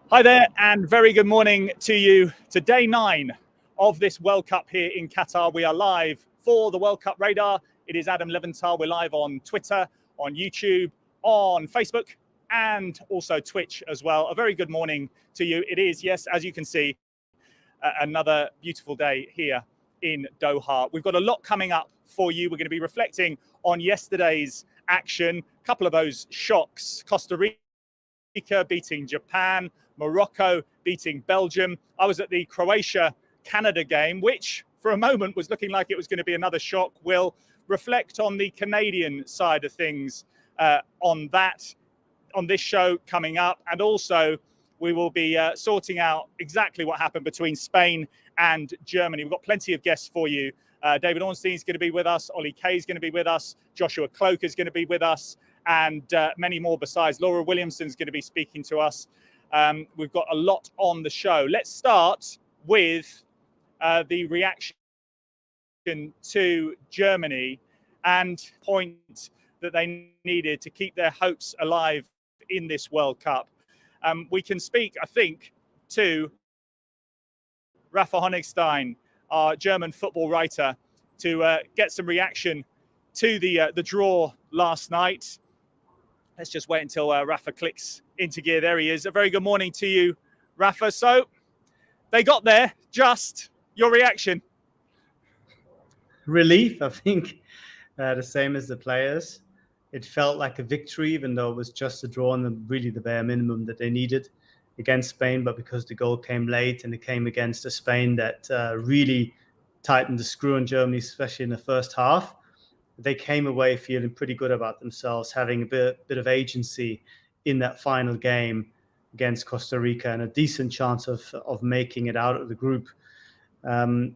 Hi there, and very good morning to you. To day 9 of this World Cup here in Qatar. We are live for the World Cup Radar. It is Adam Leventhal. We're live on Twitter, on YouTube, on Facebook, and also Twitch as well. A very good morning to you. It is, yes, as you can see, another beautiful day here in Doha. We've got a lot coming up for you. We're going to be reflecting on yesterday's action, a couple of those shocks. Costa Rica beating Japan, Morocco beating Belgium. I was at the Croatia-Canada game, which for a moment was looking like it was going to be another shock. We'll reflect on the Canadian side of things on this show coming up. And also we will be sorting out exactly what happened between Spain and Germany. We've got plenty of guests for you. David Ornstein is going to be with us. Ollie Kay is going to be with us. Joshua Cloak is going to be with us. And many more besides. Laura Williamson is going to be speaking to us. We've got a lot on the show. Let's start with the reaction to Germany and point that they needed to keep their hopes alive in this World Cup. We can speak, I think, to Rafa Honigstein, our German football writer, to get some reaction to the draw last night. Let's just wait until Rafa clicks into gear. There he is. A very good morning to you, Rafa. So they got there. Just your reaction. Relief, I think, the same as the players. It felt like a victory, even though it was just a draw and really the bare minimum that they needed against Spain. But because the goal came late and it came against a Spain that really tightened the screw on Germany, especially in the first half, they came away feeling pretty good about themselves, having a bit of agency in that final game against Costa Rica and a decent chance of making it out of the group. I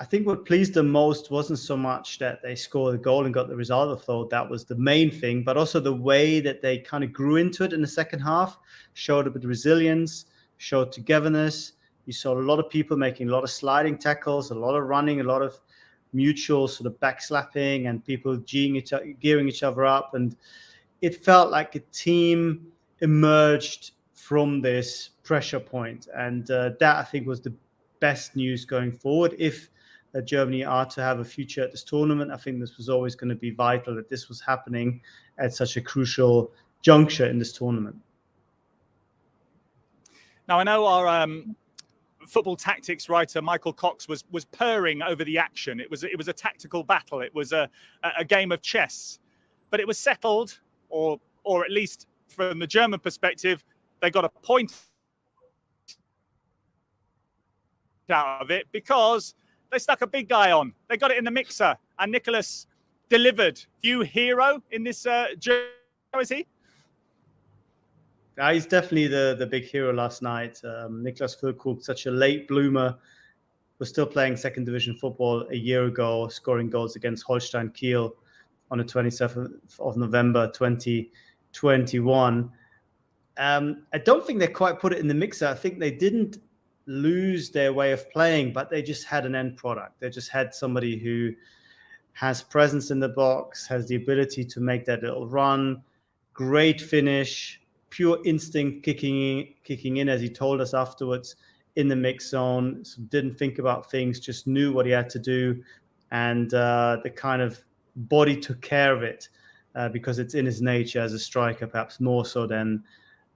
think what pleased them most wasn't so much that they scored a goal and got the result. I thought that was the main thing, but also the way that they kind of grew into it in the second half, showed a bit of resilience, showed togetherness. You saw a lot of people making a lot of sliding tackles, a lot of running, a lot of mutual sort of backslapping and people gearing each other up. And it felt like a team emerged from this pressure point. And that, I think, was the best news going forward. If Germany are to have a future at this tournament, I think this was always going to be vital that this was happening at such a crucial juncture in this tournament. Now, I know our football tactics writer Michael Cox was purring over the action. It was a tactical battle. It was a game of chess, but it was settled, or at least from the German perspective, they got a point out of it because they stuck a big guy on. They got it in the mixer, and Nicholas delivered. Few hero in this journey, is he? He's definitely the big hero last night. Niklas Füllkrug, such a late bloomer, was still playing second division football a year ago, scoring goals against Holstein Kiel on the 27th of November 2021. I don't think they quite put it in the mixer. I think they didn't lose their way of playing, but they just had an end product. They just had somebody who has presence in the box, has the ability to make that little run, great finish, pure instinct kicking in, as he told us afterwards, in the mix zone. So didn't think about things, just knew what he had to do. And the kind of body took care of it because it's in his nature as a striker, perhaps more so than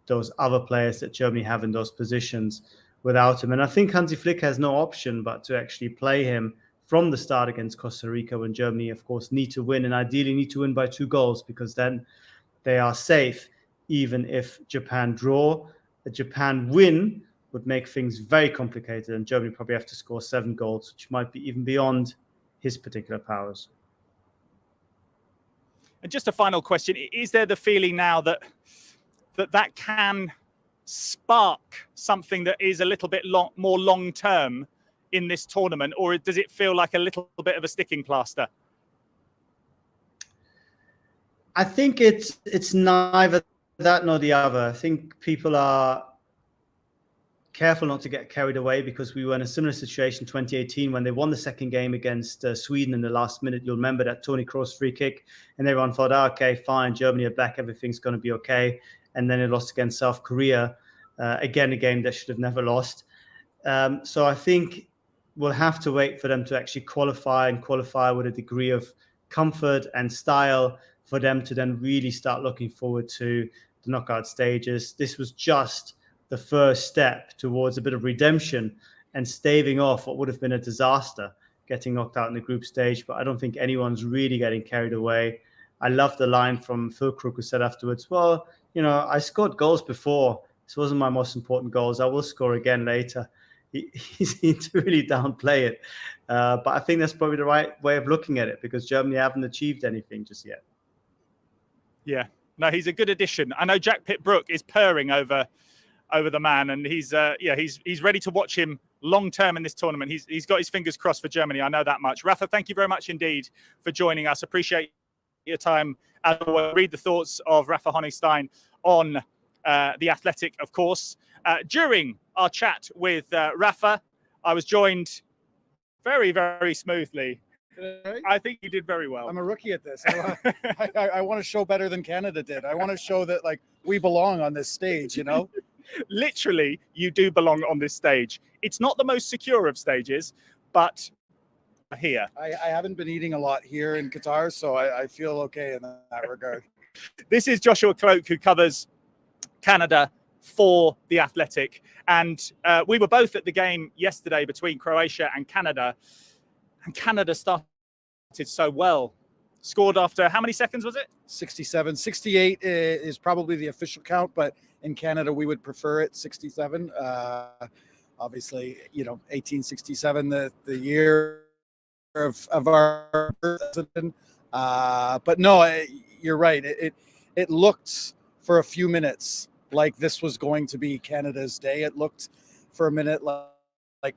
those other players that Germany have in those positions without him. And I think Hansi Flick has no option but to actually play him from the start against Costa Rica, when Germany, of course, need to win and ideally need to win by 2 goals, because then they are safe. Even if Japan draw, a Japan win would make things very complicated, and Germany probably have to score 7 goals, which might be even beyond his particular powers. And just a final question: is there the feeling now that can spark something that is a little bit more long term in this tournament, or does it feel like a little bit of a sticking plaster? I think it's neither that nor the other. I think people are careful not to get carried away, because we were in a similar situation in 2018 when they won the second game against Sweden in the last minute. You'll remember that Toni Kroos free kick, and everyone thought, okay, fine, Germany are back, everything's going to be okay. And then it lost against South Korea Again, a game they should have never lost. So I think we'll have to wait for them to actually qualify with a degree of comfort and style for them to then really start looking forward to the knockout stages. This was just the first step towards a bit of redemption and staving off what would have been a disaster, getting knocked out in the group stage. But I don't think anyone's really getting carried away. I love the line from Phil Crook, who said afterwards, well, I scored goals before. This wasn't my most important goals. I will score again later. He seemed to really downplay it. But I think that's probably the right way of looking at it, because Germany haven't achieved anything just yet. Yeah, no, he's a good addition. I know Jack Pitt-Brook is purring over the man, and he's ready to watch him long term in this tournament. He's got his fingers crossed for Germany. I know that much. Rafa, thank you very much indeed for joining us. Appreciate your time. As always, read the thoughts of Rafa Honigstein on The Athletic, of course. During our chat with Rafa, I was joined very, very smoothly. I think you did very well. I'm a rookie at this. I want to show better than Canada did. I want to show that we belong on this stage, Literally, you do belong on this stage. It's not the most secure of stages, but here. I haven't been eating a lot here in Qatar, so I feel okay in that regard. This is Joshua Cloak, who covers Canada for The Athletic. And we were both at the game yesterday between Croatia and Canada. And Canada started so well. Scored after how many seconds was it? 67. 68 is probably the official count, but in Canada, we would prefer it 67. Obviously, 1867, the year of our president. But no, you're right. It looked for a few minutes like this was going to be Canada's day. It looked for a minute like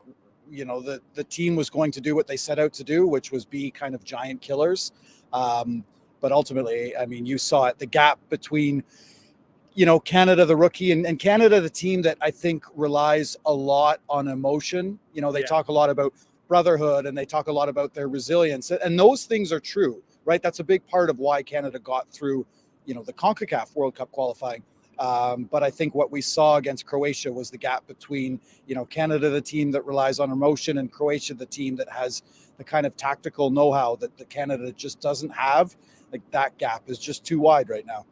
the team was going to do what they set out to do, which was be kind of giant killers. But ultimately, I mean, you saw it, the gap between, Canada, the rookie, and Canada, the team that I think relies a lot on emotion. They talk a lot about brotherhood, and they talk a lot about their resilience. And those things are true, right? That's a big part of why Canada got through, the CONCACAF World Cup qualifying. But I think what we saw against Croatia was the gap between, Canada, the team that relies on emotion, and Croatia, the team that has the kind of tactical know-how that the Canada just doesn't have. Like, that gap is just too wide right now.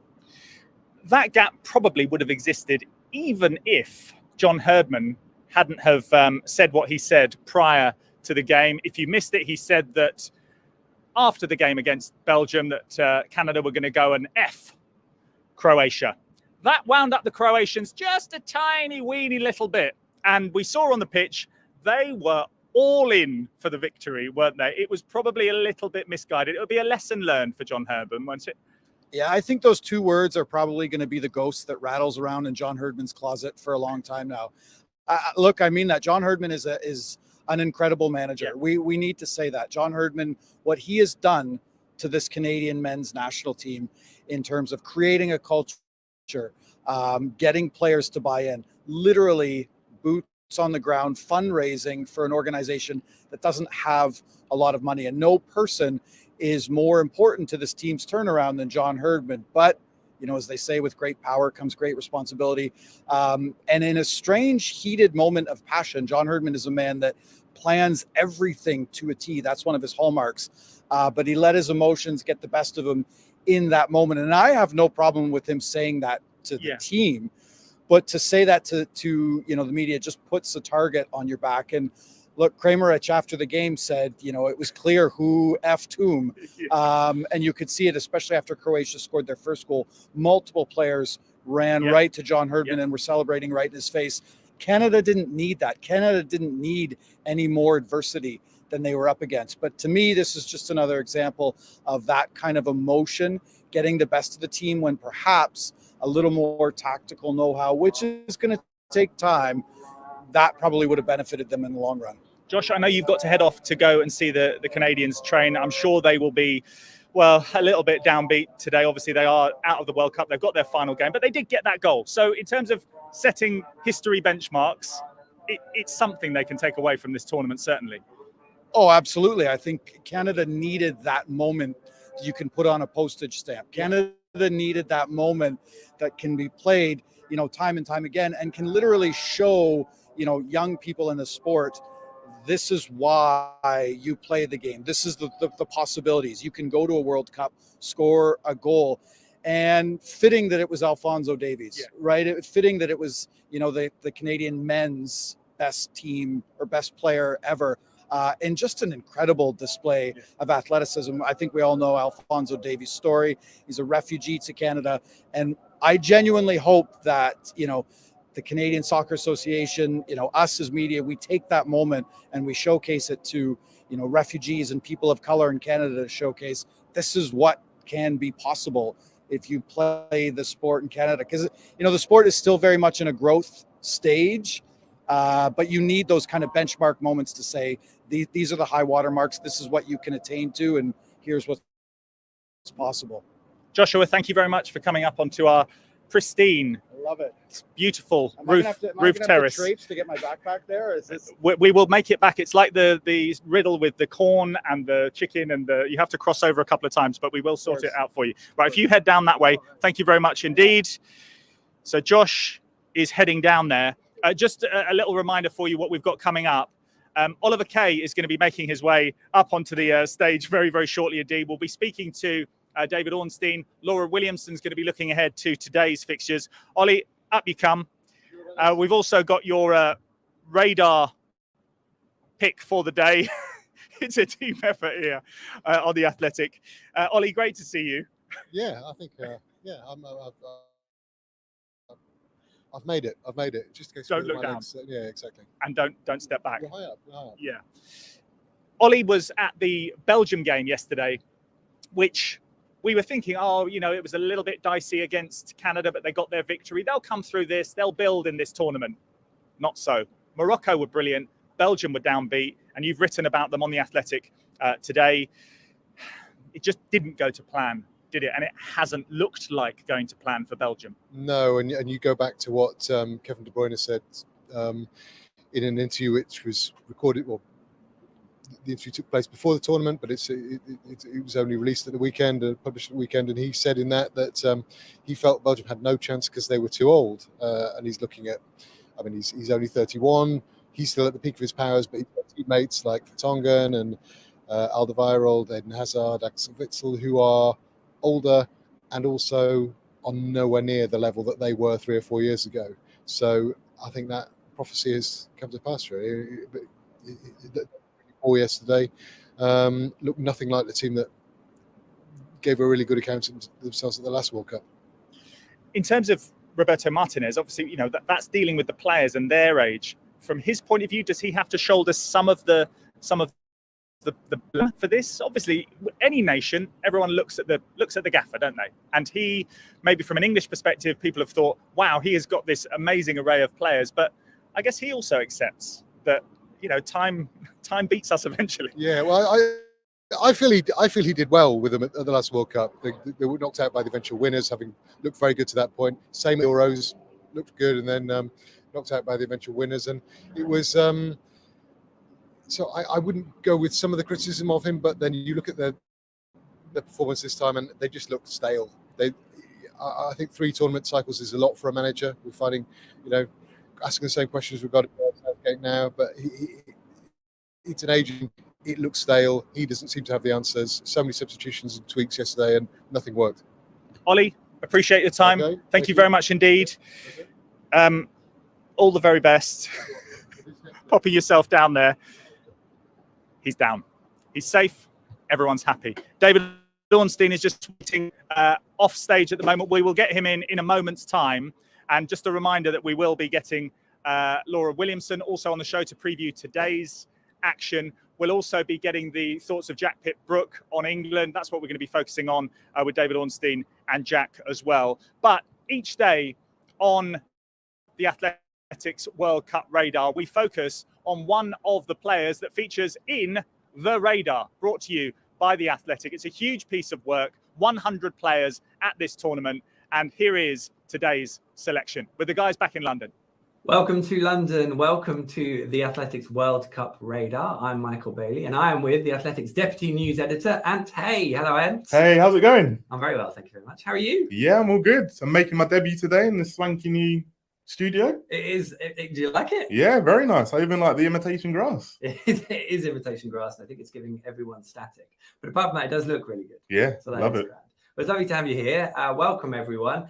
That gap probably would have existed even if John Herdman hadn't have said what he said prior to the game. If you missed it, he said that after the game against Belgium that Canada were going to go and F Croatia. That wound up the Croatians just a tiny, weeny little bit. And we saw on the pitch, they were all in for the victory, weren't they? It was probably a little bit misguided. It would be a lesson learned for John Herdman, won't it? Yeah, I think those two words are probably going to be the ghost that rattles around in John Herdman's closet for a long time now. Look, I mean that. John Herdman is an incredible manager. Yeah. We need to say that. John Herdman, what he has done to this Canadian men's national team in terms of creating a culture, getting players to buy in, literally boots on the ground, fundraising for an organization that doesn't have a lot of money. And no person is more important to this team's turnaround than John Herdman. But, as they say, with great power comes great responsibility. And in a strange, heated moment of passion, John Herdman is a man that plans everything to a T. That's one of his hallmarks. But he let his emotions get the best of him in that moment. And I have no problem with him saying that to the team, but to say that to the media just puts a target on your back. And look, Kramerich after the game said, it was clear who effed whom. And you could see it, especially after Croatia scored their first goal. Multiple players ran right to John Herdman and were celebrating right in his face. Canada didn't need that. Canada didn't need any more adversity than they were up against. But to me, this is just another example of that kind of emotion getting the best of the team when perhaps a little more tactical know-how, which is going to take time, that probably would have benefited them in the long run. Josh, I know you've got to head off to go and see the Canadians train. I'm sure they will be, a little bit downbeat today. Obviously, they are out of the World Cup. They've got their final game, but they did get that goal. So in terms of setting history benchmarks, it's something they can take away from this tournament, certainly. Oh, absolutely. I think Canada needed that moment you can put on a postage stamp. Canada needed that moment that can be played, time and time again, and can literally show, young people in the sport, this is why you play the game. This is the possibilities. You can go to a World Cup, score a goal. And fitting that it was Alphonso Davies, right? Fitting that it was, the Canadian men's best team or best player ever. And just an incredible display of athleticism. I think we all know Alphonso Davies' story. He's a refugee to Canada. And I genuinely hope that, the Canadian Soccer Association, us as media, we take that moment and we showcase it to, refugees and people of color in Canada to showcase this is what can be possible if you play the sport in Canada. Because, the sport is still very much in a growth stage, but you need those kind of benchmark moments to say, these are the high water marks. This is what you can attain to, and here's what's possible. Joshua, thank you very much for coming up onto our pristine, love it, beautiful roof terrace. To get my backpack there? Is this... we will make it back. It's like the riddle with the corn and the chicken, and you have to cross over a couple of times, but we will sort it out for you. Right, if you head down that way, thank you very much indeed. So Josh is heading down there. Just a little reminder for you what we've got coming up. Oliver Kay is going to be making his way up onto the stage very, very shortly indeed. We'll be speaking to David Ornstein. Laura Williamson's going to be looking ahead to today's fixtures. Ollie, up you come. We've also got your radar pick for the day. It's a team effort here on The Athletic. Ollie, great to see you. Yeah, I think, I've made it. Just in case. Don't look down. Yeah, exactly. And don't step back. You're high up. Yeah. Ollie was at the Belgium game yesterday, which we were thinking, it was a little bit dicey against Canada, but they got their victory. They'll come through this. They'll build in this tournament. Not so. Morocco were brilliant. Belgium were downbeat, and you've written about them on The Athletic today. It just didn't go to plan, did it? And it hasn't looked like going to plan for Belgium. No, and you go back to what Kevin De Bruyne said in an interview which was recorded, well, the interview took place before the tournament, but it was only released at the weekend, published at the weekend, and he said in that he felt Belgium had no chance because they were too old. And he's looking at, he's only 31, he's still at the peak of his powers, but he's got teammates like Vertonghen and Alderweireld, Eden Hazard, Axel Witsel, who are older and also on nowhere near the level that they were 3 or 4 years ago. So I think that prophecy has come to pass, really. Yesterday looked nothing like the team that gave a really good account of themselves at the last World Cup. In terms of Roberto Martinez, obviously, that's dealing with the players and their age. From his point of view, does he have to shoulder some of the blame for this? Obviously, any nation, everyone looks at the gaffer, don't they? And he, maybe from an English perspective, people have thought, wow, he has got this amazing array of players. But I guess he also accepts that time beats us eventually. Yeah, well, I feel he did well with them at the last World Cup. They were knocked out by the eventual winners, having looked very good to that point. Same at Euros, looked good, and then knocked out by the eventual winners. And it was so I wouldn't go with some of the criticism of him, but then you look at the performance this time, and they just looked stale. I think 3 tournament cycles is a lot for a manager. We're finding, asking the same questions we've got Southgate now, but it's an aging. It looks stale. He doesn't seem to have the answers. So many substitutions and tweaks yesterday, and nothing worked. Ollie, appreciate your time. Okay. Thank you very much indeed. All the very best. Popping yourself down there. He's down. He's safe. Everyone's happy. David Ornstein is just tweeting off stage at the moment. We will get him in a moment's time. And just a reminder that we will be getting Laura Williamson also on the show to preview today's action. We'll also be getting the thoughts of Jack Pitt-Brooke on England. That's what we're going to be focusing on with David Ornstein and Jack as well. But each day on the Athletics World Cup radar, we focus on one of the players that features in the radar, brought to you by The Athletic. It's a huge piece of work, 100 players at this tournament. And here is today's selection with the guys back in London. Welcome to London. Welcome to the Athletics World Cup Radar. I'm Michael Bailey, and I am with the Athletics Deputy News Editor, Ant Hay. Hello, Ant. Hey, how's it going? I'm very well, thank you very much. How are you? Yeah, I'm all good. I'm making my debut today in this swanky new studio. It is. Do you like it? Yeah, very nice. I even like the imitation grass. It is imitation grass, and I think it's giving everyone static. But apart from that, it does look really good. Yeah, So that love is it. grand. But it's lovely to have you here. Welcome, everyone.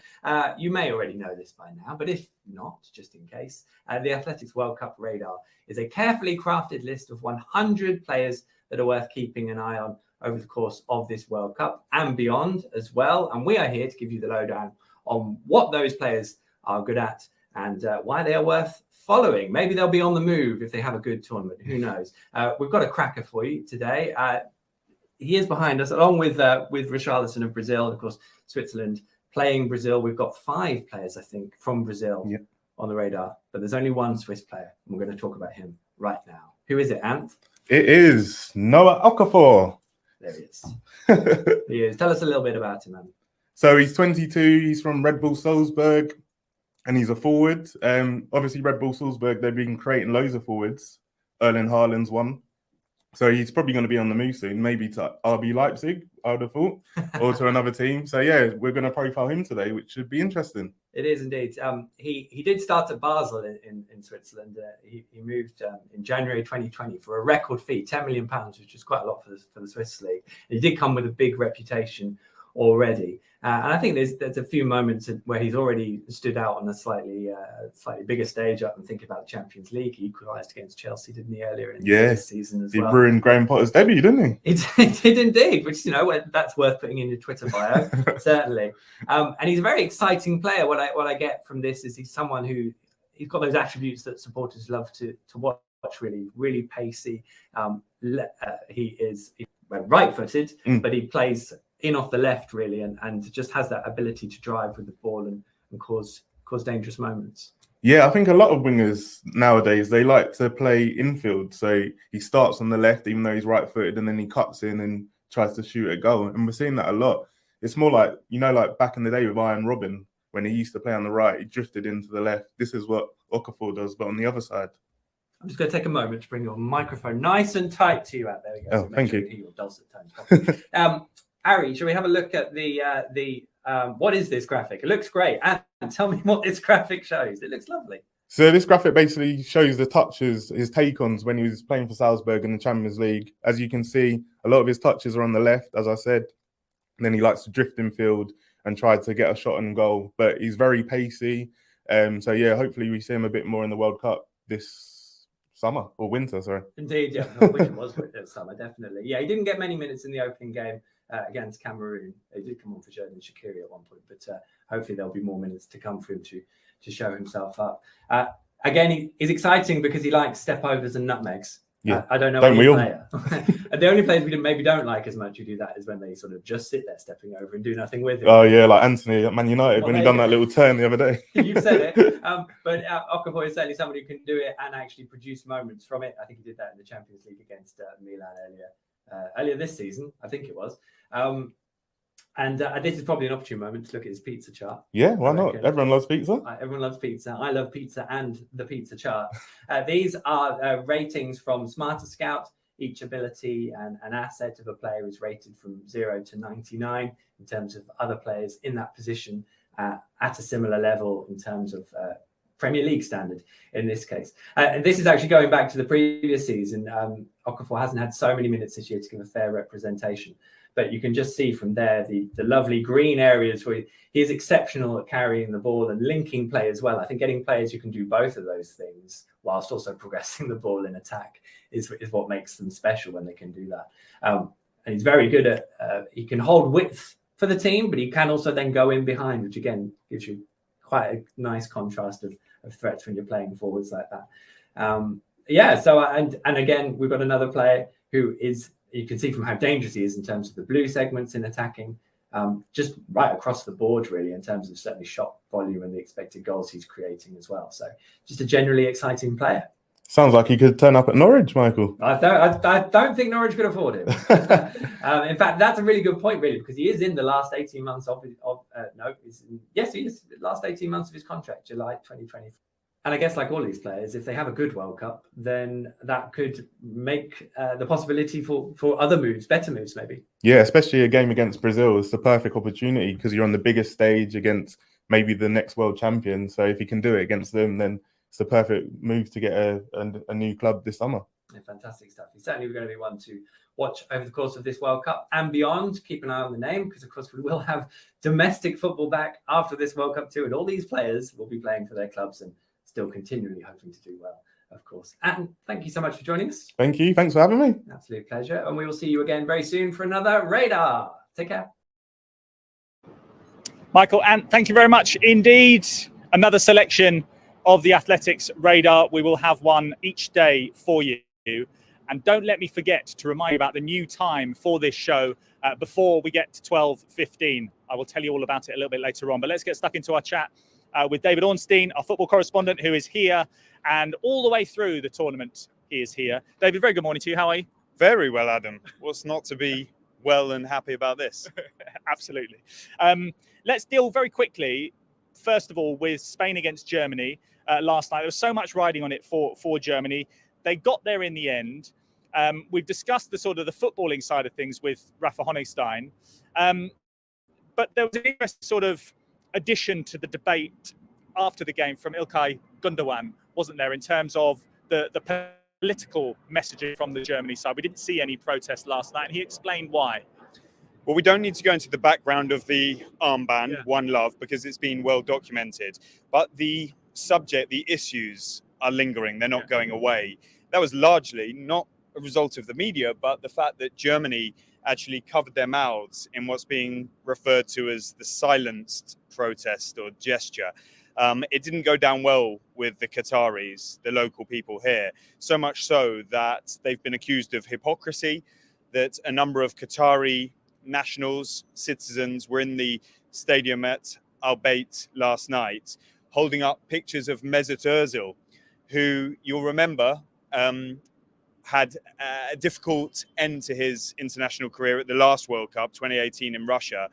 You may already know this by now, but if not, just in case, the Athletics World Cup Radar is a carefully crafted list of 100 players that are worth keeping an eye on over the course of this World Cup and beyond as well. And we are here to give you the lowdown on what those players are good at and why they are worth following. Maybe they'll be on the move if they have a good tournament. Who knows? We've got a cracker for you today. He is behind us, along with Richarlison of Brazil, and of course, Switzerland playing Brazil. We've got 5 players, I think, from Brazil on the radar, but there's only one Swiss player, and we're going to talk about him right now. Who is it, Ant? It is Noah Okafor. There he is. He is. Tell us a little bit about him, man. So he's 22. He's from Red Bull Salzburg, and he's a forward. Obviously, Red Bull Salzburg, they've been creating loads of forwards. Erling Haaland's one. So he's probably going to be on the move soon, maybe to RB Leipzig, I would have thought, or to another team. So, yeah, we're going to profile him today, which should be interesting. It is indeed. He did start at Basel in Switzerland. He moved in January 2020 for a record fee, £10 million, which is quite a lot for the Swiss league. And he did come with a big reputation already. And I think there's a few moments where he's already stood out on a slightly bigger stage. I can think about the Champions League. He equalised against Chelsea, didn't he, earlier in this season as well? He ruined Graham Potter's debut, didn't he? It did indeed, which, that's worth putting in your Twitter bio, certainly. And he's a very exciting player. What I get from this is he's someone he's got those attributes that supporters love to watch, really, really pacey. He is right-footed, but he plays in off the left, really, and just has that ability to drive with the ball and cause dangerous moments. Yeah, I think a lot of wingers nowadays, they like to play infield. So he starts on the left, even though he's right-footed, and then he cuts in and tries to shoot a goal. And we're seeing that a lot. It's more like, like back in the day with Ian Robin, when he used to play on the right, he drifted into the left. This is what Okafor does, but on the other side. I'm just going to take a moment to bring your microphone nice and tight to you out there. Oh, thank you. Hear your dulcet tones. Ari, shall we have a look at the what is this graphic? It looks great. And tell me what this graphic shows. It looks lovely. So this graphic basically shows the touches, his take-ons when he was playing for Salzburg in the Champions League. As you can see, a lot of his touches are on the left, as I said. And then he likes to drift in field and try to get a shot on goal. But he's very pacey. So, yeah, hopefully we see him a bit more in the World Cup this summer or winter, sorry. Indeed, yeah. I wish it was summer, definitely. Yeah, he didn't get many minutes in the opening game against Cameroon. He did come on for Jordan Shaqiri at one point, but hopefully there'll be more minutes to come for him to show himself up. Again, he's exciting because he likes step-overs and nutmegs. Yeah. I don't know any player. The only players we maybe don't like as much who do that is when they sort of just sit there stepping over and do nothing with it. Oh, yeah, like Anthony at Man United when he done that little turn the other day. You've said it. But Okafor is certainly somebody who can do it and actually produce moments from it. I think he did that in the Champions League against Milan earlier this season, I think it was. And this is probably an opportune moment to look at his pizza chart. Yeah, why not? Everyone loves pizza. Everyone loves pizza. I love pizza and the pizza chart. These are ratings from Smarter Scout. Each ability and an asset of a player is rated from 0 to 99 in terms of other players in that position at a similar level in terms of Premier League standard in this case. And this is actually going back to the previous season. Okafor hasn't had so many minutes this year to give a fair representation. But you can just see from there the lovely green areas where he is exceptional at carrying the ball and linking play as well. I think getting players who can do both of those things whilst also progressing the ball in attack is what makes them special when they can do that. And he's very good at, he can hold width for the team, but he can also then go in behind, which again gives you quite a nice contrast of threats when you're playing forwards like that. And again, we've got another player who is, you can see from how dangerous he is in terms of the blue segments in attacking, just right across the board, really, in terms of certainly shot volume and the expected goals he's creating as well. So just a generally exciting player. Sounds like he could turn up at Norwich, Michael. I don't think Norwich could afford him. In fact, that's a really good point, really, because he is in the last 18 months he is. Last 18 months of his contract, July 2020. And I guess, like all these players, if they have a good World Cup, then that could make the possibility for other moves, better moves, maybe. Yeah, especially a game against Brazil is the perfect opportunity because you're on the biggest stage against maybe the next world champion. So if you can do it against them, then it's the perfect move to get a new club this summer. Yeah, fantastic stuff. He's certainly going to be one to watch over the course of this World Cup and beyond. Keep an eye on the name because, of course, we will have domestic football back after this World Cup too, and all these players will be playing for their clubs and still continually hoping to do well, of course. And thank you so much for joining us. Thank you. Thanks for having me. Absolute pleasure. And we will see you again very soon for another Radar. Take care. Michael, and thank you very much indeed. Another selection of the Athletics Radar. We will have one each day for you. And don't let me forget to remind you about the new time for this show before we get to 12:15. I will tell you all about it a little bit later on. But let's get stuck into our chat with David Ornstein, our football correspondent, who is here. And all the way through the tournament, he is here. David, very good morning to you. How are you? Very well, Adam. What's not to be well and happy about this? Absolutely. Let's deal very quickly, first of all, with Spain against Germany last night. There was so much riding on it for Germany. They got there in the end. We've discussed the sort of the footballing side of things with Rafa Honigstein. But there was an interesting sort of addition to the debate after the game from İlkay Gündoğan, wasn't there, in terms of the political messaging from the Germany side. We didn't see any protest last night, and he explained why. Well, we don't need to go into the background of the armband, One Love, because it's been well documented. But the subject, the issues are lingering. They're not going away. That was largely not a result of the media, but the fact that Germany actually covered their mouths in what's being referred to as the silenced protest or gesture. It didn't go down well with the Qataris, the local people here, so much so that they've been accused of hypocrisy, that a number of Qatari nationals, citizens, were in the stadium at Al Bayt last night, holding up pictures of Mesut Ozil, who you'll remember had a difficult end to his international career at the last World Cup, 2018 in Russia,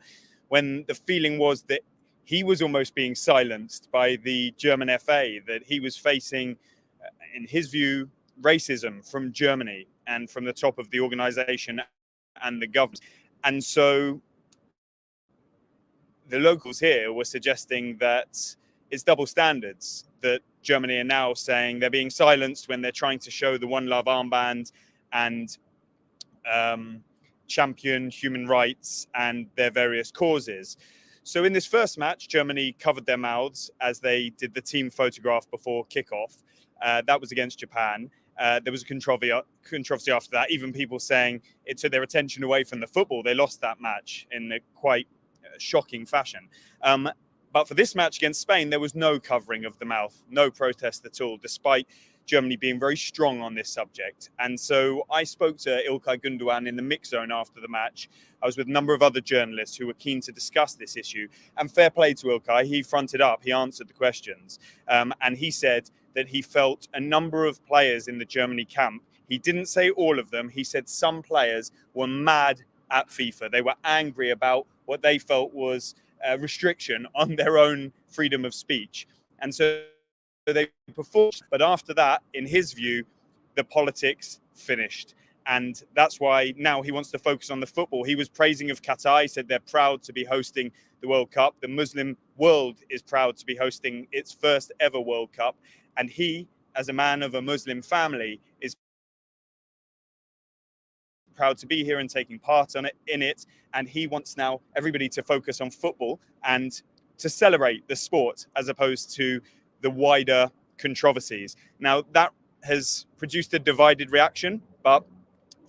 when the feeling was that he was almost being silenced by the German FA, that he was facing, in his view, racism from Germany and from the top of the organization and the government. And so the locals here were suggesting that it's double standards, that Germany are now saying they're being silenced when they're trying to show the One Love armband and champion human rights and their various causes. So in this first match, Germany covered their mouths as they did the team photograph before kickoff. That was against Japan. There was a controversy after that, even people saying it took their attention away from the football. They lost that match in a quite shocking fashion. But for this match against Spain, there was no covering of the mouth, no protest at all, despite Germany being very strong on this subject. And so I spoke to İlkay Gündoğan in the mix zone after the match. I was with a number of other journalists who were keen to discuss this issue. And fair play to İlkay, he fronted up, he answered the questions. And he said that he felt a number of players in the Germany camp, he didn't say all of them, he said some players were mad at FIFA. They were angry about what they felt was a restriction on their own freedom of speech. And so they performed. But after that, in his view, the politics finished. And that's why now he wants to focus on the football. He was praising of Qatar. He said they're proud to be hosting the World Cup. The Muslim world is proud to be hosting its first ever World Cup. And he, as a man of a Muslim family, is proud to be here and taking part in it. And he wants now everybody to focus on football and to celebrate the sport as opposed to the wider controversies. Now, that has produced a divided reaction, but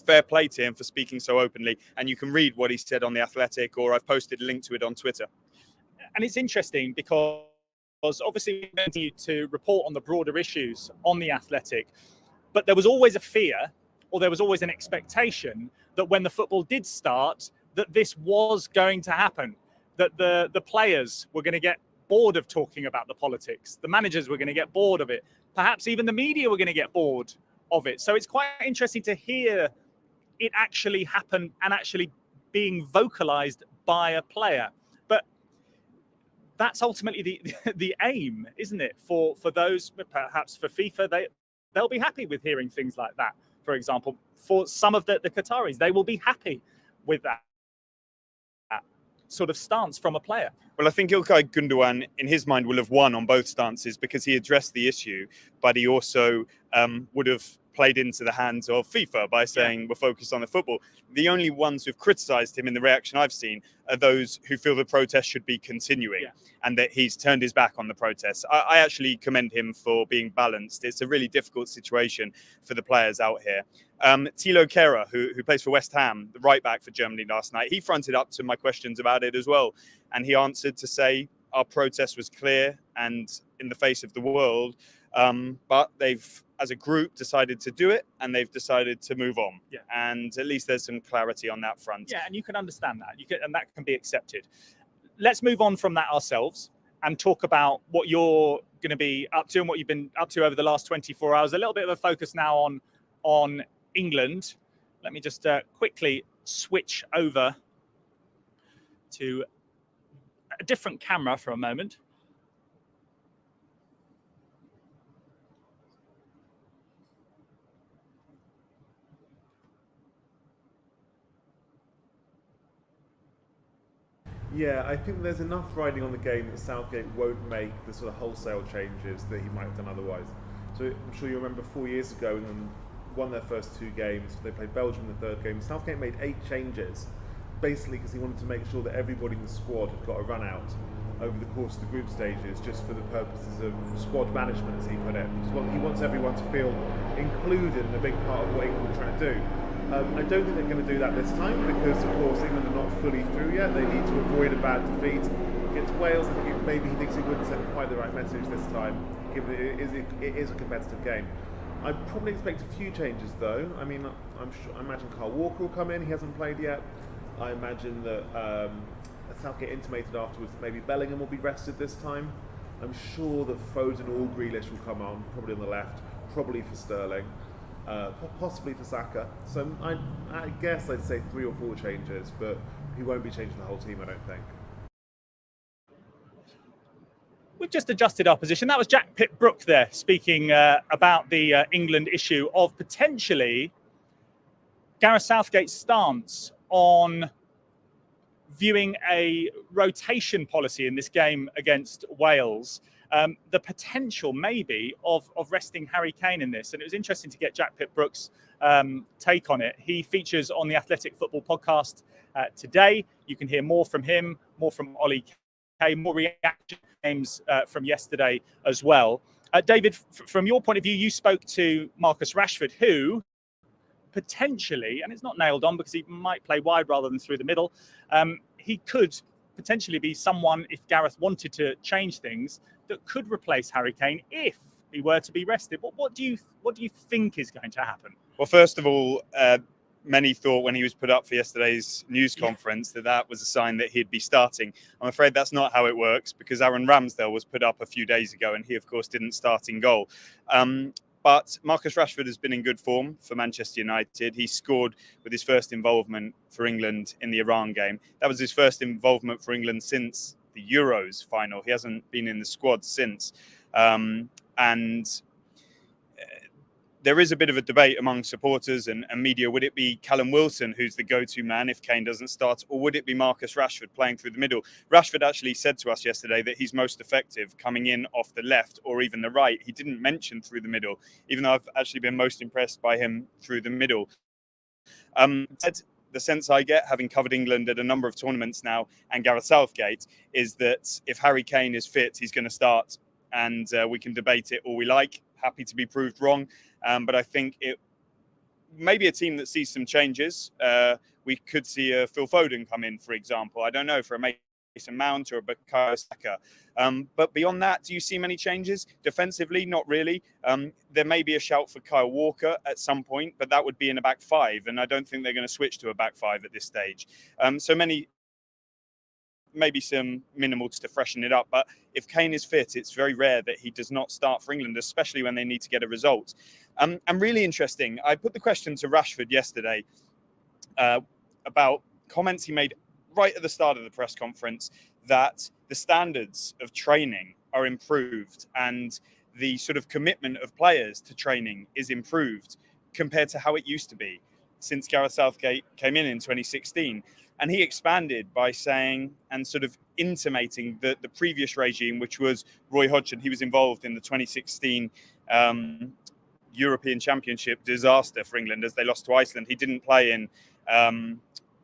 fair play to him for speaking so openly. And you can read what he said on The Athletic, or I've posted a link to it on Twitter. And it's interesting because obviously we continue to report on the broader issues on The Athletic, but there was always a fear, or there was always an expectation that when the football did start, that this was going to happen, that the players were going to get bored of talking about the politics. The managers were going to get bored of it. Perhaps even the media were going to get bored of it. So it's quite interesting to hear it actually happen and actually being vocalized by a player. But that's ultimately the aim, isn't it? For those, perhaps for FIFA, they'll be happy with hearing things like that. For example, for some of the Qataris, they will be happy with that sort of stance from a player. Well, I think Ilkay Gundogan, in his mind, will have won on both stances because he addressed the issue, but he also would have played into the hands of FIFA by saying we're focused on the football. The only ones who've criticised him in the reaction I've seen are those who feel the protest should be continuing and that he's turned his back on the protests. I actually commend him for being balanced. It's a really difficult situation for the players out here. Thilo Kehrer, who plays for West Ham, the right back for Germany last night, he fronted up to my questions about it as well. And he answered to say our protest was clear and in the face of the world, but they've, as a group, decided to do it and they've decided to move on. And at least there's some clarity on that front. Yeah, and you can understand that. And that can be accepted. Let's move on from that ourselves and talk about what you're going to be up to and what you've been up to over the last 24 hours. A little bit of a focus now on England. Let me just quickly switch over to a different camera for a moment. Yeah, I think there's enough riding on the game that Southgate won't make the sort of wholesale changes that he might have done otherwise. So I'm sure you remember 4 years ago, England won their first 2 games. They played Belgium in the 3rd game. Southgate made 8 changes, basically because he wanted to make sure that everybody in the squad had got a run out over the course of the group stages, just for the purposes of squad management, as he put it. He wants everyone to feel included in a big part of what England are trying to do. I don't think they're going to do that this time because, of course, England are not fully through yet. They need to avoid a bad defeat against Wales. I think maybe he thinks he wouldn't send quite the right message this time, given it is a competitive game. I probably expect a few changes, though. I mean, I imagine Kyle Walker will come in. He hasn't played yet. I imagine that Southgate intimated afterwards that maybe Bellingham will be rested this time. I'm sure that Foden or Grealish will come on, probably on the left, probably for Sterling. Possibly for Saka. So I guess I'd say 3 or 4 changes, but he won't be changing the whole team, I don't think. We've just adjusted our position. That was Jack Pitt-Brooke there speaking about the England issue of potentially Gareth Southgate's stance on viewing a rotation policy in this game against Wales. The potential maybe of resting Harry Kane in this. And it was interesting to get Jack Pitt-Brooke's take on it. He features on the Athletic Football podcast today. You can hear more from him, more from Ollie Kay, more reaction games from yesterday as well. David, from your point of view, you spoke to Marcus Rashford, who potentially, and it's not nailed on because he might play wide rather than through the middle, he could potentially be someone, if Gareth wanted to change things, that could replace Harry Kane if he were to be rested. What do you think is going to happen? Well, first of all, many thought when he was put up for yesterday's news conference that was a sign that he'd be starting. I'm afraid that's not how it works because Aaron Ramsdale was put up a few days ago and he, of course, didn't start in goal. But Marcus Rashford has been in good form for Manchester United. He scored with his first involvement for England in the Iran game. That was his first involvement for England since the Euros final. He hasn't been in the squad since. There is a bit of a debate among supporters and media. Would it be Callum Wilson who's the go-to man if Kane doesn't start, or would it be Marcus Rashford playing through the middle? Rashford actually said to us yesterday that he's most effective coming in off the left or even the right. He didn't mention through the middle, even though I've actually been most impressed by him through the middle. The sense I get, having covered England at a number of tournaments now and Gareth Southgate, is that if Harry Kane is fit, he's going to start. And we can debate it all we like. Happy to be proved wrong. But I think it may be a team that sees some changes. We could see a Phil Foden come in, for example. I don't know, for a Mason Mount or a Bukayo Saka. But beyond that, do you see many changes? Defensively, not really. There may be a shout for Kyle Walker at some point, but that would be in a back 5. And I don't think they're going to switch to a back 5 at this stage. Maybe some minimals to freshen it up. But if Kane is fit, it's very rare that he does not start for England, especially when they need to get a result. And really interesting, I put the question to Rashford yesterday about comments he made right at the start of the press conference that the standards of training are improved and the sort of commitment of players to training is improved compared to how it used to be since Gareth Southgate came in 2016. And he expanded by saying and sort of intimating that the previous regime, which was Roy Hodgson, he was involved in the 2016 European Championship disaster for England as they lost to Iceland. He didn't play in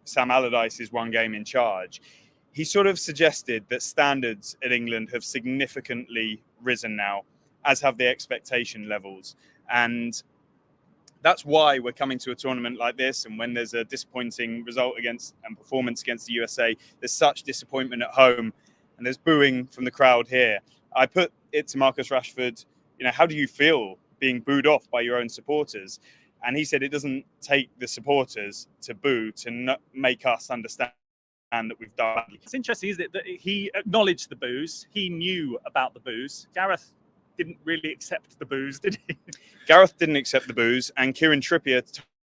Sam Allardyce's one game in charge. He sort of suggested that standards at England have significantly risen now, as have the expectation levels. And that's why we're coming to a tournament like this. And when there's a disappointing result against and performance against the USA, there's such disappointment at home and there's booing from the crowd here. I put it to Marcus Rashford, how do you feel being booed off by your own supporters? And he said it doesn't take the supporters to boo to make us understand that we've done badly. It's interesting, isn't it, that he acknowledged the boos. He knew about the boos. Gareth didn't really accept the boos, did he? Gareth didn't accept the boos, and Kieran Trippier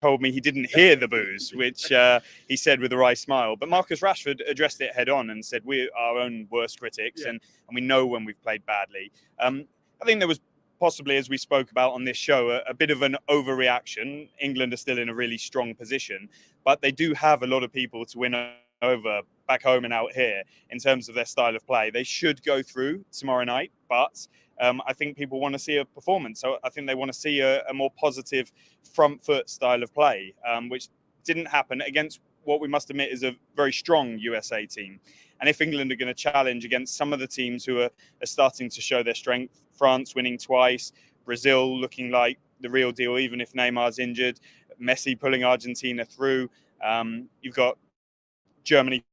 told me he didn't hear the boos, which he said with a wry smile. But Marcus Rashford addressed it head on and said we're our own worst critics, and we know when we've played badly. I think there was possibly, as we spoke about on this show, a bit of an overreaction. England are still in a really strong position, but they do have a lot of people to win over back home and out here in terms of their style of play. They should go through tomorrow night, but I think people want to see a performance. So I think they want to see a more positive front foot style of play, which didn't happen against what we must admit is a very strong USA team. And if England are going to challenge against some of the teams who are starting to show their strength, France winning twice, Brazil looking like the real deal, even if Neymar's injured, Messi pulling Argentina through, you've got Germany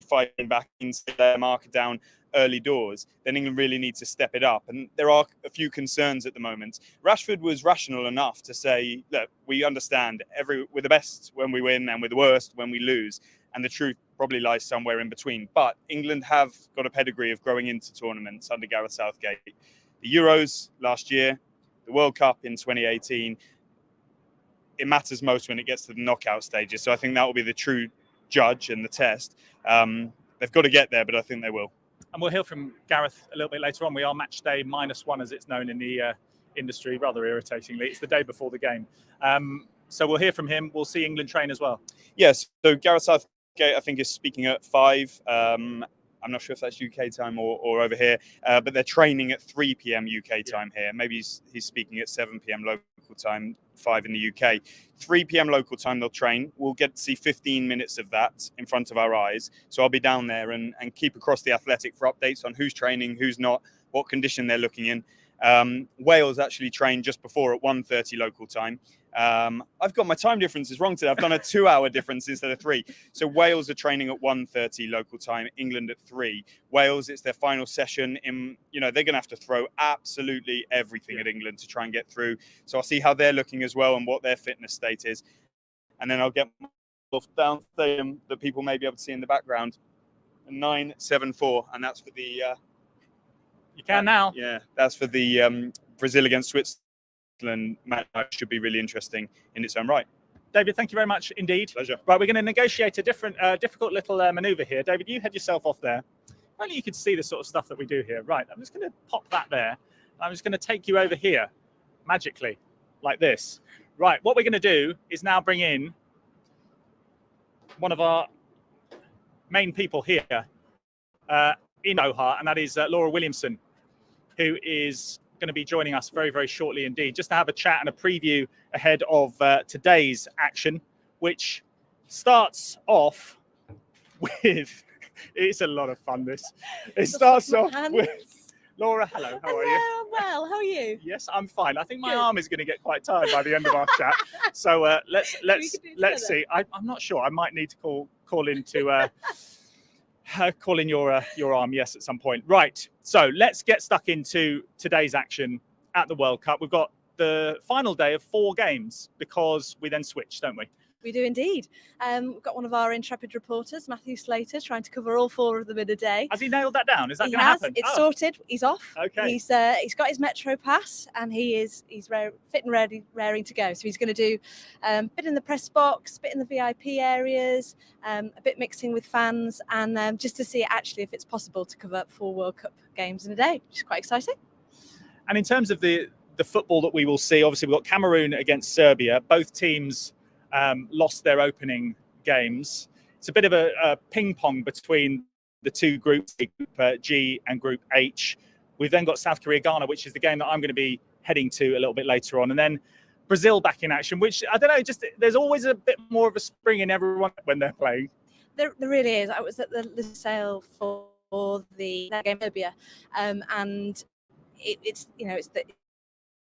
fighting back into their marker down early doors, then England really needs to step it up. And there are a few concerns at the moment. Rashford was rational enough to say, look, we understand we're the best when we win and we're the worst when we lose. And the truth probably lies somewhere in between. But England have got a pedigree of growing into tournaments under Gareth Southgate. The Euros last year, the World Cup in 2018, it matters most when it gets to the knockout stages. So I think that will be the true judge and the test. They've got to get there, but I think they will. And we'll hear from Gareth a little bit later on. We are match day -1, as it's known in the industry, rather irritatingly. It's the day before the game. So we'll hear from him. We'll see England train as well. Yes, so Gareth Southgate, I think, is speaking at 5. I'm not sure if that's UK time or over here, but they're training at 3 p.m. UK time here. Maybe he's speaking at 7 p.m. local time, 5 in the UK. 3 p.m. local time they'll train. We'll get to see 15 minutes of that in front of our eyes. So I'll be down there and keep across the Athletic for updates on who's training, who's not, what condition they're looking in. Wales actually trained just before at 1:30 local time. I've got my time differences wrong today. I've done a 2-hour difference instead of 3. So Wales are training at 1:30 local time, England at 3. Wales, it's their final session. They're going to have to throw absolutely everything at England to try and get through. So I'll see how they're looking as well and what their fitness state is. And then I'll get down stadium that people may be able to see in the background. 974, and that's for the... You can now. Yeah, that's for the Brazil against Switzerland match. Should be really interesting in its own right. David, thank you very much indeed. Pleasure. Right, we're going to negotiate a difficult little manoeuvre here. David, you head yourself off there. If only you could see the sort of stuff that we do here. Right, I'm just going to pop that there. I'm just going to take you over here, magically, like this. Right, what we're going to do is now bring in one of our main people here in Doha, and that is Laura Williamson, who is going to be joining us very, very shortly indeed, just to have a chat and a preview ahead of today's action, which starts off with, it's a lot of fun, this. It starts off with, Laura, hello, how are you? Hello, well, how are you? Yes, I'm fine. I think my arm is going to get quite tired by the end of our chat. So let's see. I'm not sure. I might need to call into... call in your arm, yes, at some point. Right, so let's get stuck into today's action at the World Cup. We've got the final day of 4 games because we then switch, don't we? We do indeed. We've got one of our intrepid reporters, Matthew Slater, trying to cover all 4 of them in a day. Has he nailed that down? Is that He going to has. happen? It's sorted. He's off. Okay. He's got his Metro pass, and he's fit and ready, raring to go. So he's going to do a bit in the press box, a bit in the VIP areas, a bit mixing with fans, and just to see actually if it's possible to cover 4 World Cup games in a day, which is quite exciting. And in terms of the football that we will see, obviously we've got Cameroon against Serbia. Both teams lost their opening games. It's a bit of a ping pong between the 2 groups, Group G and Group H. We've then got South Korea, Ghana, which is the game that I'm going to be heading to a little bit later on. And then Brazil back in action, which I don't know, just there's always a bit more of a spring in everyone when they're playing. There really is. I was at the sale for that game Serbia, and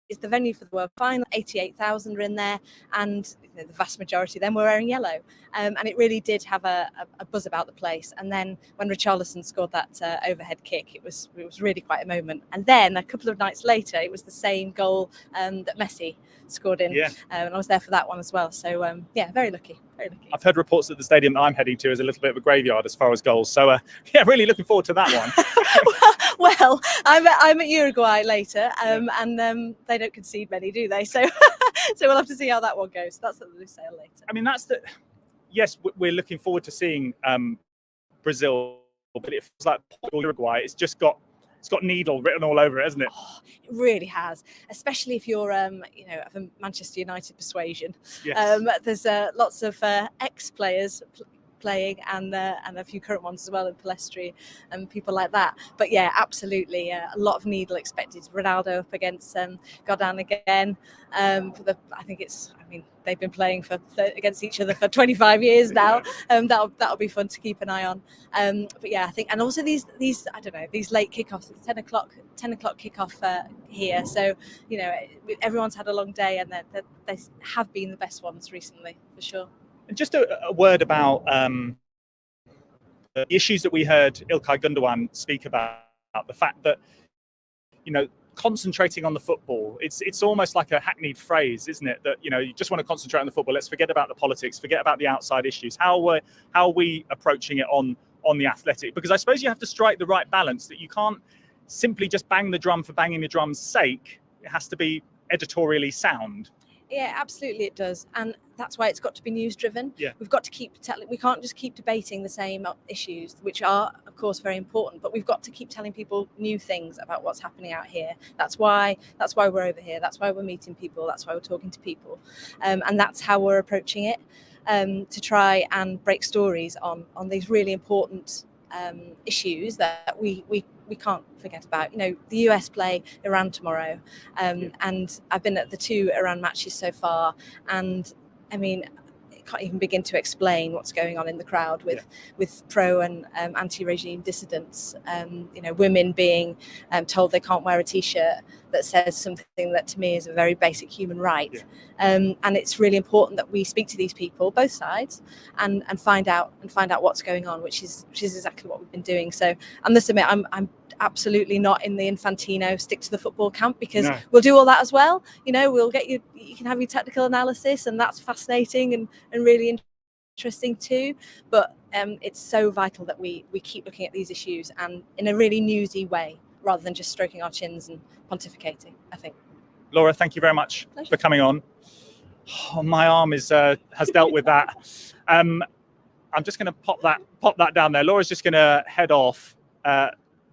it's the venue for the World Final. 88,000 are in there, and the vast majority of them were wearing yellow. And it really did have a buzz about the place. And then when Richarlison scored that overhead kick, it was really quite a moment. And then a couple of nights later, it was the same goal that Messi scored in. Yeah. And I was there for that one as well. So, yeah, very lucky. Very lucky. I've heard reports that the stadium that I'm heading to is a little bit of a graveyard as far as goals. So, yeah, really looking forward to that one. Well, I'm at Uruguay later, and they don't concede many, do they? So, so we'll have to see how that one goes. That's at the Lusail later. I mean, yes, we're looking forward to seeing Brazil, but it feels like Portugal, Uruguay. It's got needle written all over it, hasn't it? Oh, it really has, especially if you're, of a Manchester United persuasion. Yes. There's lots of ex-players playing, and a few current ones as well in Palestri and people like that. But yeah, absolutely, a lot of needle expected. Ronaldo up against Godin again. They've been playing against each other for 25 years now. That'll be fun to keep an eye on. But yeah, I think, and also these late kickoffs, 10 o'clock kickoff here. So everyone's had a long day, and they have been the best ones recently for sure. And just a word about the issues that we heard Ilkay Gundogan speak about, the fact that, concentrating on the football, it's almost like a hackneyed phrase, isn't it? That, you just want to concentrate on the football. Let's forget about the politics, forget about the outside issues. How are we approaching it on the athletic? Because I suppose you have to strike the right balance, that you can't simply just bang the drum for banging the drum's sake. It has to be editorially sound. Yeah, absolutely it does. And that's why it's got to be news driven. Yeah. We've got to we can't just keep debating the same issues, which are, of course, very important, but we've got to keep telling people new things about what's happening out here. That's why we're over here. That's why we're meeting people. That's why we're talking to people. And that's how we're approaching it, to try and break stories on these really important issues that we can't forget about. The US play Iran tomorrow, and I've been at the 2 Iran matches so far, and I mean, I can't even begin to explain what's going on in the crowd with pro and anti-regime dissidents. Women being told they can't wear a T-shirt that says something that to me is a very basic human right. Yeah. And it's really important that we speak to these people, both sides, and find out what's going on, which is exactly what we've been doing. So I must admit, I'm absolutely not in the Infantino stick to the football camp, because we'll do all that as well. We'll get you can have your technical analysis, and that's fascinating and really interesting too. But it's so vital that we keep looking at these issues, and in a really newsy way, rather than just stroking our chins and pontificating, I think. Laura, thank you very much for coming on. Oh, my arm has dealt with that. I'm just going to pop that down there. Laura's just going to head off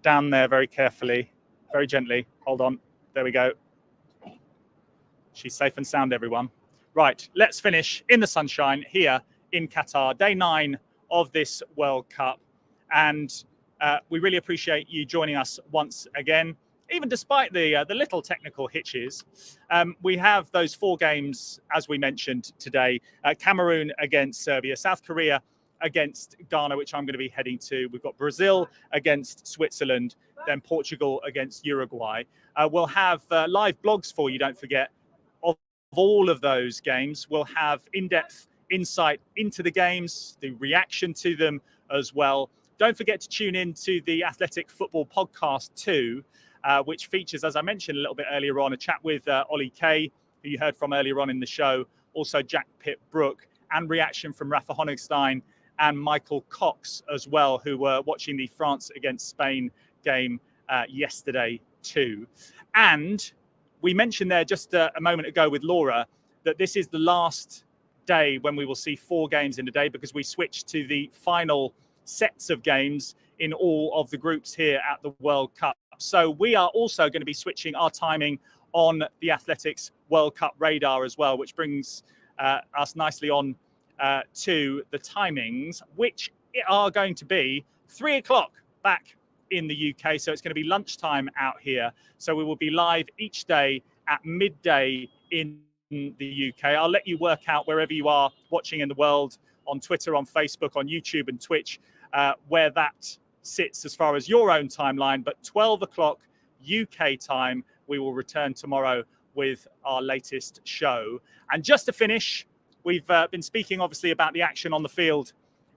down there very carefully, very gently. Hold on. There we go. She's safe and sound, everyone. Right, let's finish in the sunshine here in Qatar, day 9 of this World Cup. And we really appreciate you joining us once again. Even despite the little technical hitches, we have those 4 games, as we mentioned today. Cameroon against Serbia, South Korea against Ghana, which I'm going to be heading to. We've got Brazil against Switzerland, then Portugal against Uruguay. We'll have live blogs for you, don't forget, of all of those games. We'll have in-depth insight into the games, the reaction to them as well. Don't forget to tune in to the Athletic Football Podcast too, which features, as I mentioned a little bit earlier on, a chat with Ollie Kay, who you heard from earlier on in the show, also Jack Pitt-Brooke, and reaction from Rafa Honigstein and Michael Cox as well, who were watching the France against Spain game yesterday too. And we mentioned there just a moment ago with Laura that this is the last day when we will see 4 games in a day, because we switched to the final sets of games in all of the groups here at the World Cup. So we are also going to be switching our timing on the Athletics World Cup radar as well, which brings us nicely on to the timings, which are going to be 3 o'clock back in the UK. So it's going to be lunchtime out here. So we will be live each day at midday in the UK. I'll let you work out wherever you are watching in the world, on Twitter, on Facebook, on YouTube and Twitch, where that sits as far as your own timeline. But 12 o'clock UK time, we will return tomorrow with our latest show. And just to finish, we've been speaking obviously about the action on the field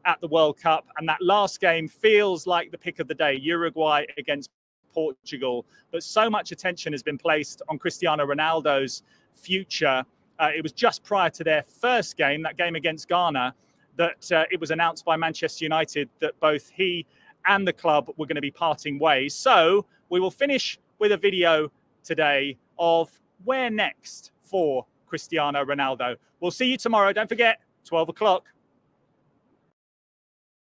at the World Cup, and that last game feels like the pick of the day, Uruguay against Portugal. But so much attention has been placed on Cristiano Ronaldo's future. It was just prior to their first game, that game against Ghana, that it was announced by Manchester United that both he and the club were going to be parting ways. So we will finish with a video today of where next for Cristiano Ronaldo. We'll see you tomorrow. Don't forget, 12 o'clock.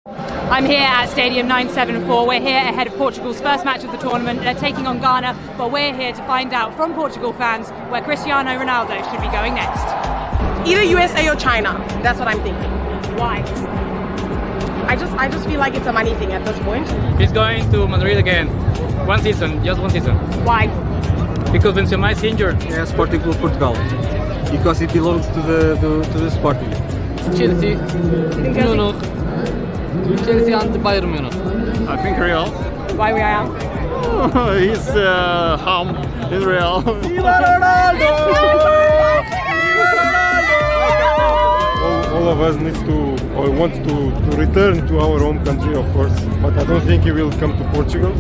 I'm here at Stadium 974. We're here ahead of Portugal's first match of the tournament. They're taking on Ghana, but we're here to find out from Portugal fans where Cristiano Ronaldo should be going next. Either USA or China. That's what I'm thinking. Why? I just feel like it's a money thing at this point. He's going to Madrid again. One season, just one season. Why? Because Benzema is injured. Yeah, Sporting Club Portugal. Because it belongs to the Sporting. Chelsea. Chelsea? No. Chelsea and Bayern Munich. I think Real. Why Real? He's home in Real. All of us need to, or want to return to our home country, of course. But I don't think he will come to Portugal,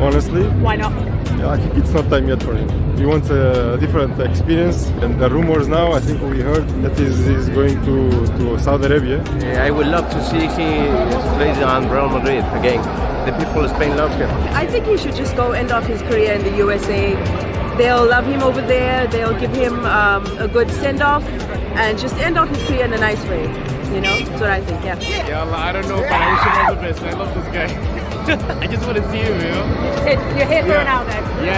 honestly. Why not? I think it's not time yet for him. He wants a different experience, and the rumors now, I think we heard that he's going to Saudi Arabia. Yeah, I would love to see him play on Real Madrid again. The people of Spain love him. I think he should just go end off his career in the USA. They'll love him over there. They'll give him a good send-off and just end off his career in a nice way. You know, that's what I think, yeah. Yeah, I don't know, but I wish him all the best. I love this guy. I just want to see him, you know? You're here for Ronaldo. Yeah.